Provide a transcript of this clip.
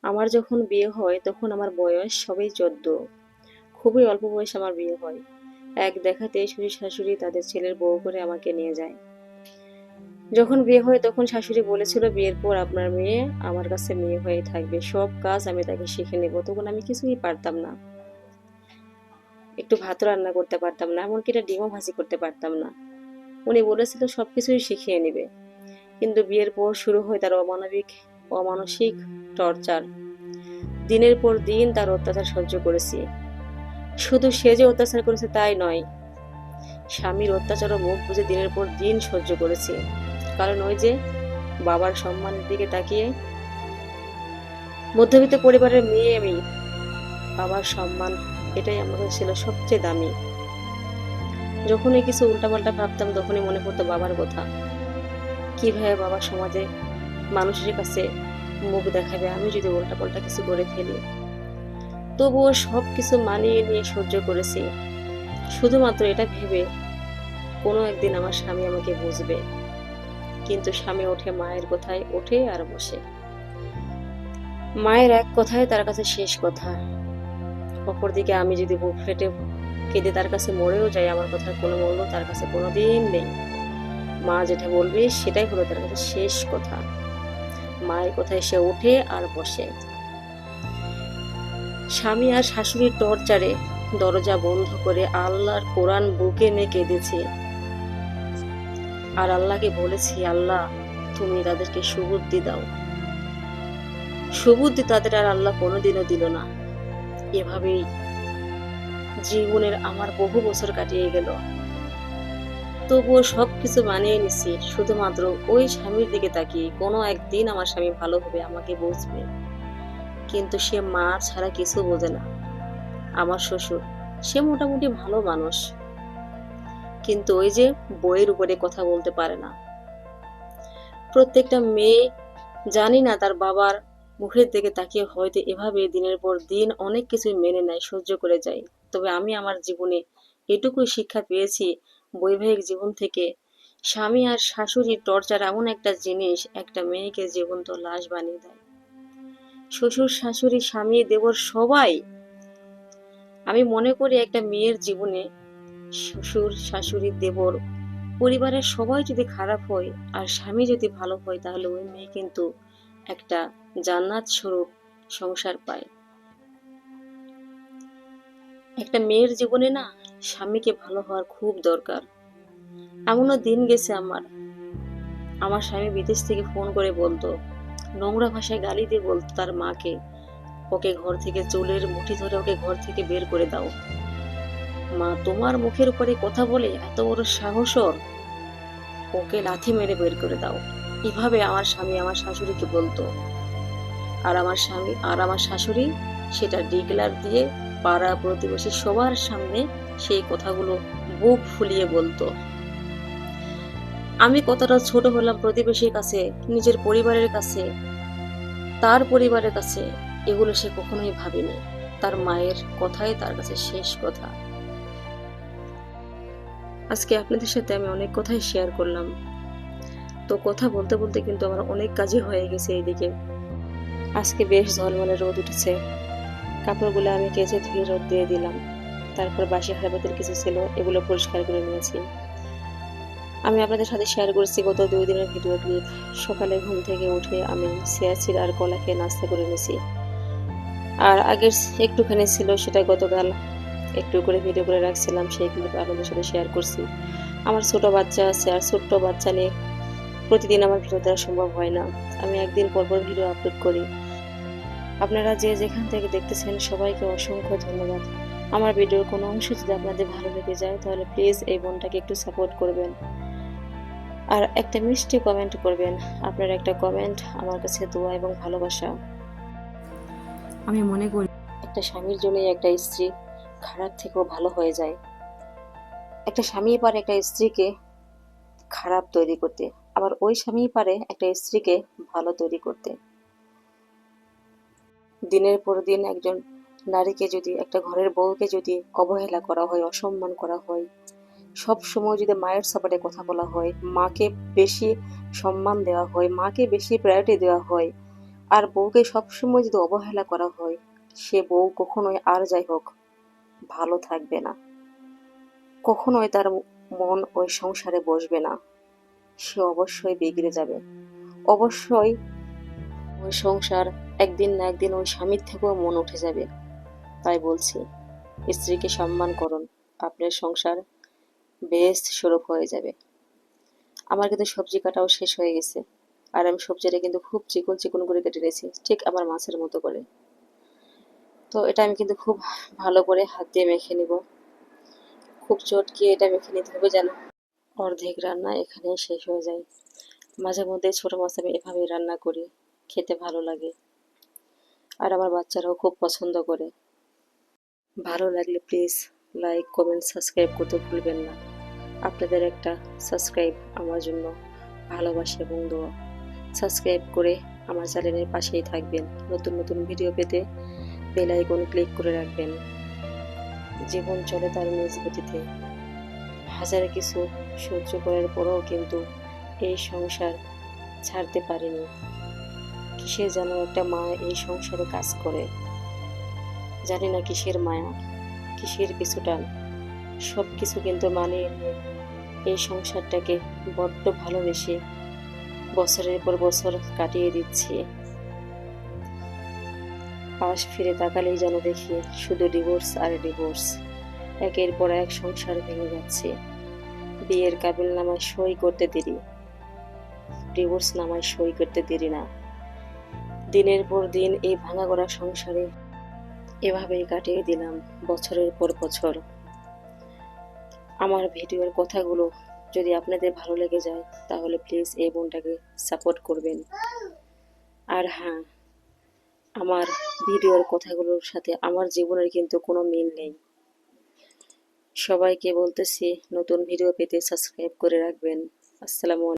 আমার যখন বিয়ে হয় তখন আমার বয়স সবেই 14। খুবই অল্প বয়সে আমার বিয়ে হয়। এক দেখাতেই শ্বশুর-শাশুড়ি তাদের ছেলের বউ করে আমাকে নিয়ে যায়। যখন বিয়ে হয় তখন শাশুড়ি বলেছিল, বিয়ের পর আপনার মেয়ে আমার কাছে মেয়ে হয়ে থাকবে, সব কাজ আমি তাকে শিখে নেব। তখন আমি কিছুই পারতাম না, একটু ভাত রান্না করতে পারতাম না, এমনকি একটা ডিমও ভাজি করতে পারতাম না। উনি বলেছিল সবকিছুই শিখিয়ে নেবে। কিন্তু বিয়ের পর শুরু হয় তার অমানসিক টর্চার। দিনের পর দিন তার অত্যাচার সহ্য করেছি। শুধু সে যে অত্যাচার করেছে তাই নয়, স্বামীর অত্যাচারও মুখ বুজে দিনের পর দিন সহ্য করেছি। কারণ ওই যে বাবার সম্মানের দিকে তাকিয়ে, মধ্যবিত্ত পরিবারের মেয়ে আমি, বাবার সম্মান এটাই আমার কাছে ছিল সবচেয়ে দামি। যখনই কিছু উল্টাপাল্টা ভাবতাম তখনই মনে পড়তো বাবার কথা। কিভাবে বাবা সমাজে মানুষের কাছে মুখ দেখাবে আমি যদি উল্টাপাল্টা কিছু করে ফেলি। তবুও সবকিছু মানিয়ে নিয়ে সহ্য করেছি, শুধুমাত্র এটা ভেবে কোনো একদিন আমার স্বামী আমাকে বুঝবে। কিন্তু স্বামী ওঠে মায়ের কথায়, ওঠে আর বসে। মায়ের এক কথায় তার কাছে শেষ কথা। অপরদিকে আমি যদি বুক ফেটে কেঁদে তার কাছে মরেও যাই, আমার কথার কোনো মূল্য তার কাছে কোনোদিন নেই। মা যেটা বলবে সেটাই হলো তার কাছে শেষ কথা। মায়ের কথায় সে ওঠে আর বসে। স্বামী আর শাশুড়ির টর্চারে দরজা বন্ধ করে আল্লাহর কোরআন বুকে নিয়ে কেঁদেছি। আর আল্লাহকে বলেছি, আল্লাহ তুমি তাদেরকে সুবুদ্ধি দাও। সুবুদ্ধি তাদের আর আল্লাহ কোনোদিনও দিল না। এভাবেই জীবনের আমার বহু বছর কাটিয়ে গেল। তবুও সবকিছু মানিয়ে নিছি শুধুমাত্র ওই স্বামীর দিকে তাকিয়ে, কোনো একদিন আমার স্বামী ভালো হবে, আমাকে বুঝবে। কিন্তু সে মা ছাড়া কিছু বোঝে না। আমার শ্বশুর, সে মোটামুটি ভালো মানুষ, কিন্তু ওই যে বইয়ের উপরে কথা বলতে পারে না। প্রত্যেকটা মেয়ে জানি না তার বাবার মুখের দিকে তাকিয়ে হয়তো এভাবে দিনের পর দিন অনেক কিছু মেনে নেয়, সহ্য করে যায়। তবে আমি আমার জীবনে এটুকুই শিক্ষা পেয়েছি বৈবাহিক জীবন থেকে, স্বামী আর শাশুড়ির টর্চার এমন একটা জিনিস একটা মেয়েকে জীবন্ত লাশ বানিয়ে দেয়। শ্বশুর শাশুড়ি স্বামী দেবর সবাই, আমি মনে করি একটা মেয়ের জীবনে শ্বশুর শাশুড়ি দেবর পরিবারের সবাই যদি খারাপ হয় আর স্বামী যদি ভালো হয়, তাহলে ওই মেয়ে কিন্তু একটা জান্নাত স্বরূপ সংসার পায়। একটা মেয়ের জীবনে না স্বামীকে ভালো হওয়ার খুব দরকার। এমনও দিন গেছে আমার, আমার স্বামী বিদেশ থেকে ফোন করে বলতো, নোংরা ভাষায় গালি দিয়ে বলতো তার মাকে, ওকে ঘর থেকে চুলের মুঠি ধরে ওকে ঘর থেকে বের করে দাও। মা, তোমার মুখের উপরে কথা বলে এত বড় সাহস ওর, ওকে লাথি মেরে বের করে দাও। এভাবে আমার স্বামী আমার শাশুড়িকে বলতো। আর আমার শাশুড়ি সেটা ডিক্লার দিয়ে পাড়া প্রতিবেশী সবার সামনে সেই কথাগুলো বুক ফুলিয়ে বলতো। আমি কতটা ছোট হলাম প্রতিবেশীর কাছে, নিজের পরিবারের কাছে, তার পরিবারের কাছে, এগুলো সে কখনোই ভাবেনি। তার মায়ের কথাই তার কাছে শেষ কথা। আজকে আপনাদের সাথে আমি অনেক কথাই শেয়ার করলাম। তো কথা বলতে বলতে কিন্তু আমার অনেক কাজই হয়ে গেছে এইদিকে। আজকে বেশ ঝলমলে রোদ উঠেছে। কাপড়গুলো আমি কেচে ধুয়ে রোদ দিয়ে দিলাম। তারপর বাসি হাড়বাতিল কিছু ছিল, এগুলো পরিষ্কার করে নিয়েছি। আমি আপনাদের সাথে শেয়ার করছি গত 2 দিনের ভিডিও ক্লিপ। সকালে ঘুম থেকে উঠে আমি সিয়াচির আর কলা খেয়ে নাস্তা করে নিয়েছি। আর আগের একটুখানি ছিল, সেটা গতকাল একটু করে ভিডিও করে রাখছিলাম, সেই ক্লিপ আপনাদের সাথে শেয়ার করছি। আমার ছোট বাচ্চা আছে, আর ছোট্ট বাচ্চা নিয়ে প্রতিদিন আমার ভিডিও দেওয়া সম্ভব হয় না। আমি একদিন পর পর ভিডিও আপলোড করি। আপনারা যে যেখান থেকে দেখতেছেন সবাইকে অসংখ্য ধন্যবাদ। আমার ভিডিওর কোনো অংশ যদি আপনাদের ভালো লেগে যায় তাহলে প্লিজ এই বোনটাকে একটু সাপোর্ট করবেন আর একটা মিষ্টি কমেন্ট করবেন। আপনার একটা কমেন্ট আমার কাছে দোয়া এবং ভালোবাসা। আমি মনে করি একটা স্বামীর জন্যই একটা স্ত্রী খারাপ থেকেও ভালো হয়ে যায়। একটা স্বামী পারে একটা স্ত্রীকে খারাপ তৈরি করতে, আবার ওই স্বামী পারে একটা স্ত্রীকে ভালো তৈরি করতে। দিনের পর দিন একজন নারীকে যদি, একটা ঘরের বউকে যদি অবহেলা করা হয়, অসম্মান করা হয়, সব সময় যদি মায়ের সাপোর্টে কথা বলা হয়, মাকে বেশি সম্মান দেওয়া হয়, মাকে বেশি প্রায়োরিটি দেওয়া হয়, আর বউকে সবসময় যদি অবহেলা করা হয়, সে বউ কখনোই আর যাই হোক ভালো থাকবে না, কখনোই তার মন ওই সংসারে বসবে না, সে অবশ্যই বিগড়ে যাবে, অবশ্যই ওই সংসার একদিন না একদিন ওই স্বামীর থেকেও মন উঠে যাবে। তাই বলছি, স্ত্রীকে সম্মান করুন, আপনার সংসার বেশ সুরূপ হয়ে যাবে। আমার কিন্তু সবজি কাটাও শেষ হয়ে গেছে, আর আমি সবজিটা কিন্তু খুব চিকন চিকন করে কেটে নিয়েছি, ঠিক আমার মাছের মতো করে। তো এটা আমি কিন্তু খুব ভালো করে হাত দিয়ে মেখে নিব, খুব চটকিয়ে এটা মেখে নিতে হবে যেন অর্ধেক রান্না এখানে শেষ হয়ে যায়। মাঝে মধ্যে ছোট মাছ আমি এভাবেই রান্না করি, খেতে ভালো লাগে, আর আমার বাচ্চারাও খুব পছন্দ করে। ভালো লাগলে প্লিজ লাইক কমেন্ট সাবস্ক্রাইব করতে ভুলবেন না। আপনাদের একটা সাবস্ক্রাইব আমার জন্য ভালোবাসা এবং দোয়া। সাবস্ক্রাইব করে আমার চ্যানেলের পাশেই থাকবেন, নতুন নতুন ভিডিও পেতে বেল আইকন ক্লিক করে রাখবেন। জীবন চলে তার নিজ গতিতে, হাজার কিছু সহ্য করার পরেও কিন্তু এই সংসার ছাড়তে পারিনি। কিসের যেন একটা মায়া এই সংসারে কাজ করে, জানি না কিসের মায়া, কিসের পিছুটান, সব কিছু কিন্তু মানিয়ে নিয়ে এই সংসারটাকে বড্ড ভালোবেসে বছরের পর বছর কাটিয়ে দিচ্ছি। পাশ ফিরে তাকালেই যেন দেখি শুধু ডিভোর্স আর ডিভোর্স, একের পর এক সংসার ভেঙে যাচ্ছে। বিয়ের কাবিলনামায় সই করতে দেরি, ডিভোর্স নামায় সই করতে দেরি না। দিনের পর দিন এই ভাঙা গড়া সংসারে এভাবেই কাটিয়ে দিলাম বছরের পর বছর। আমার ভিডিওর কথাগুলো যদি আপনাদের ভালো লেগে যায় তাহলে প্লিজ এই বোনটাকে সাপোর্ট করবেন। আর হ্যাঁ, আমার ভিডিওর কথাগুলোর সাথে আমার জীবনের কিন্তু কোনো মিল নেই। সবাইকে বলতেছি নতুন ভিডিও পেতে সাবস্ক্রাইব করে রাখবেন। আসসালামু আলাইকুম।